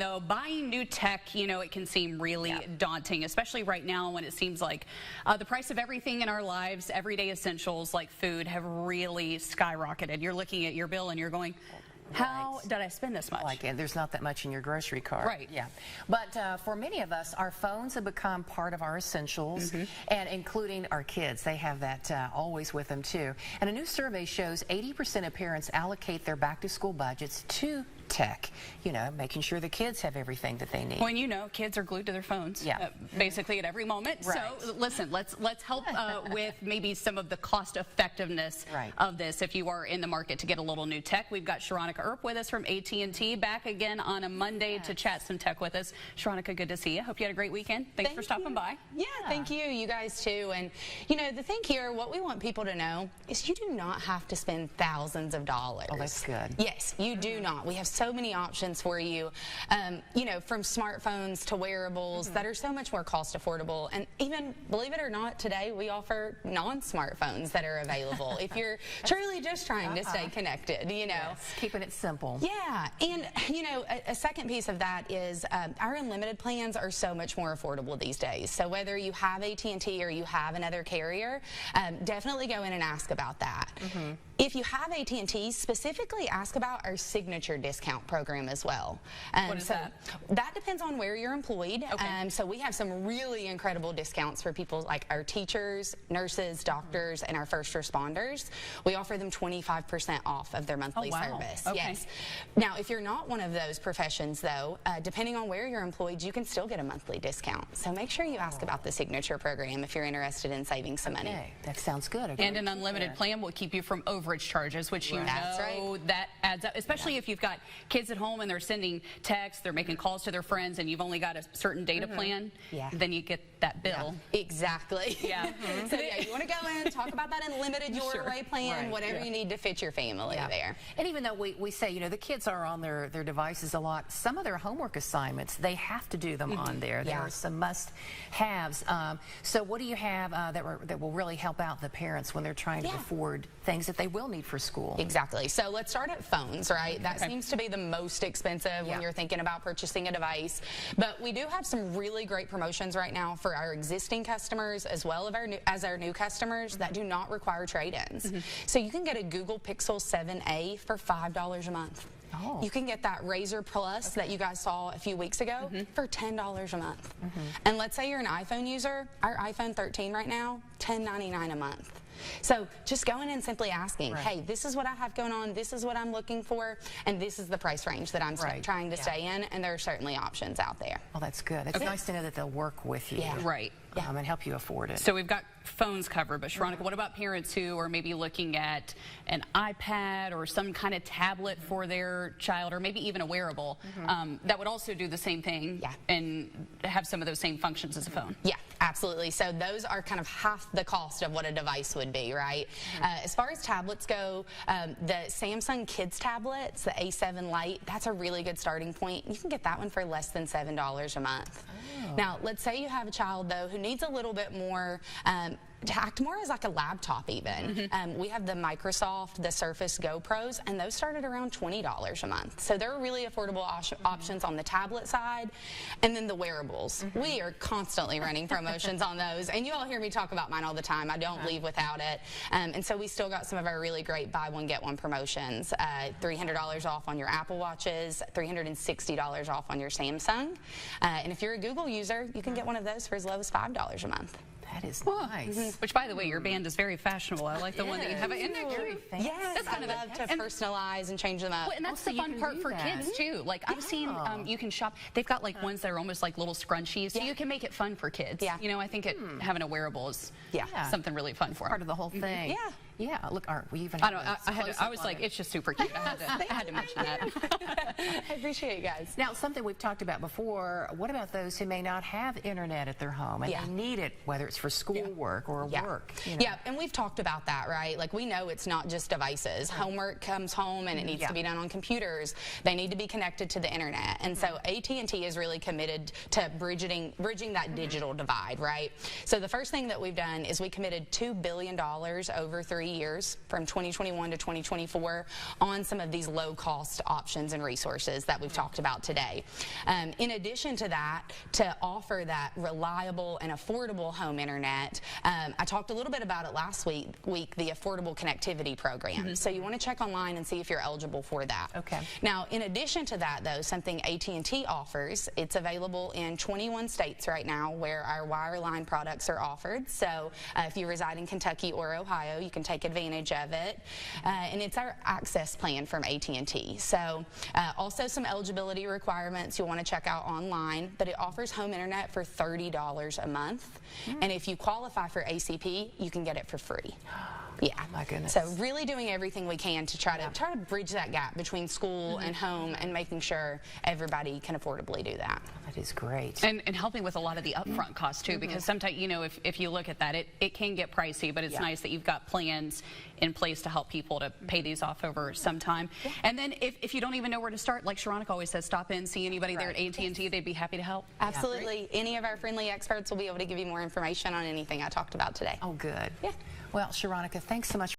Though buying new tech, you know, it can seem really daunting, especially right now when it seems like the price of everything in our lives, everyday essentials like food, have really skyrocketed. You're looking at your bill and you're going, how did I spend this much? Like, there's not that much in your grocery cart. Right. Yeah. But for many of us, our phones have become part of our essentials, and including our kids. They have that always with them, too. And a new survey shows 80% of parents allocate their back-to-school budgets to tech, you know, making sure the kids have everything that they need. When you know, kids are glued to their phones, basically at every moment. Right. So listen, let's help with maybe some of the cost effectiveness of this. If you are in the market to get a little new tech, we've got Sharonaka Earp with us from AT&T, back again on a Monday to chat some tech with us. Sharonaka, good to see you. Hope you had a great weekend. Thanks for stopping by. Yeah, thank you. You guys too. And you know, the thing here, what we want people to know is you do not have to spend thousands of dollars. Oh, that's good. Yes, you do not. We have so many options for you, you know, from smartphones to wearables that are so much more cost affordable. And even, believe it or not, today we offer non-smartphones that are available if you're truly just trying to stay connected, you know. Yes, keeping it simple. Yeah, and you know, a second piece of that is our unlimited plans are so much more affordable these days. So whether you have AT&T or you have another carrier, definitely go in and ask about that. If you have AT&T, specifically ask about our signature discount program as well. What is that? That depends on where you're employed. So we have some really incredible discounts for people like our teachers, nurses, doctors, and our first responders. We offer them 25% off of their monthly service. Yes. Now, if you're not one of those professions, though, depending on where you're employed, you can still get a monthly discount. So make sure you ask about the signature program if you're interested in saving some money. That sounds good. And an unlimited plan will keep you from overage charges, which you know that adds up, especially if you've got kids at home and they're sending texts, they're making calls to their friends, and you've only got a certain data plan, then you get that bill. Exactly. So yeah, you want to go in, talk about that unlimited your way plan, whatever you need to fit your family there. And even though we say, you know, the kids are on their devices a lot, some of their homework assignments, they have to do them on there. There are some must-haves. So what do you have that will really help out the parents when they're trying to afford things that they will need for school? Exactly. So let's start at phones, right? That seems to be the most expensive when you're thinking about purchasing a device. But we do have some really great promotions right now for our existing customers as well as our new customers that do not require trade-ins. So you can get a Google Pixel 7a for $5 a month. You can get that Razr Plus that you guys saw a few weeks ago for $10 a month. And let's say you're an iPhone user, our iPhone 13 right now, $10.99 a month. So just going and simply asking, hey, this is what I have going on, this is what I'm looking for, and this is the price range that I'm trying to stay in, and there are certainly options out there. Well, that's good. It's nice to know that they'll work with you. And help you afford it. So we've got phones covered, but Sharonaka, what about parents who are maybe looking at an iPad or some kind of tablet for their child, or maybe even a wearable that would also do the same thing and have some of those same functions as a phone? Yeah, absolutely. So those are kind of half the cost of what a device would be, right? As far as tablets go, the Samsung Kids tablets, the A7 Lite, that's a really good starting point. You can get that one for less than $7 a month. Now, let's say you have a child, though, who needs a little bit more to act more as like a laptop even. We have the Microsoft, the Surface Go Pros, and those start at around $20 a month. So they're really affordable options on the tablet side. And then the wearables. We are constantly running promotions on those, and you all hear me talk about mine all the time. I don't leave without it. And so we still got some of our really great buy one, get one promotions. $300 off on your Apple Watches, $360 off on your Samsung. And if you're a Google user, you can get one of those for as low as $5 a month. That is nice. Which, by the way, your band is very fashionable. I like the one that you have. Isn't that cute? Yes, that's kind of love to personalize and change them up. Well, and that's the fun part for kids, too. Like, I've seen, you can shop. They've got, like, ones that are almost like little scrunchies, so you can make it fun for kids. You know, I think having a wearable is something really fun for them. Part of the whole thing. Yeah, look, we even I was like, it's just super cute. I had to mention that. I appreciate you guys. Now, something we've talked about before, what about those who may not have internet at their home and they need it, whether it's for schoolwork or work? You know? And we've talked about that, right? Like, we know it's not just devices. Homework comes home and it needs to be done on computers. They need to be connected to the internet. And so AT&T is really committed to bridging that digital divide, right? So the first thing that we've done is we committed $2 billion over 3 years from 2021 to 2024 on some of these low-cost options and resources that we've talked about today. In addition to that, to offer that reliable and affordable home internet, I talked a little bit about it last week, the Affordable Connectivity Program. So you want to check online and see if you're eligible for that. Okay. Now, in addition to that, though, something AT&T offers, it's available in 21 states right now where our wireline products are offered. So if you reside in Kentucky or Ohio, you can take advantage of it. And it's our access plan from AT&T. So also some eligibility requirements you'll want to check out online, but it offers home internet for $30 a month. And if you qualify for ACP, you can get it for free. Yeah. Oh my goodness. So really doing everything we can to try to bridge that gap between school and home, and making sure everybody can affordably do that. That is great. And helping with a lot of the upfront costs too, because sometimes, you know, if you look at that, it can get pricey, but it's nice that you've got plans in place to help people to pay these off over some time. And then if you don't even know where to start, like Sharonaka always says, stop in, see anybody there at AT&T, they'd be happy to help. Absolutely. Any of our friendly experts will be able to give you more information on anything I talked about today. Oh, good. Yeah. Well, Sharonaka, thanks so much.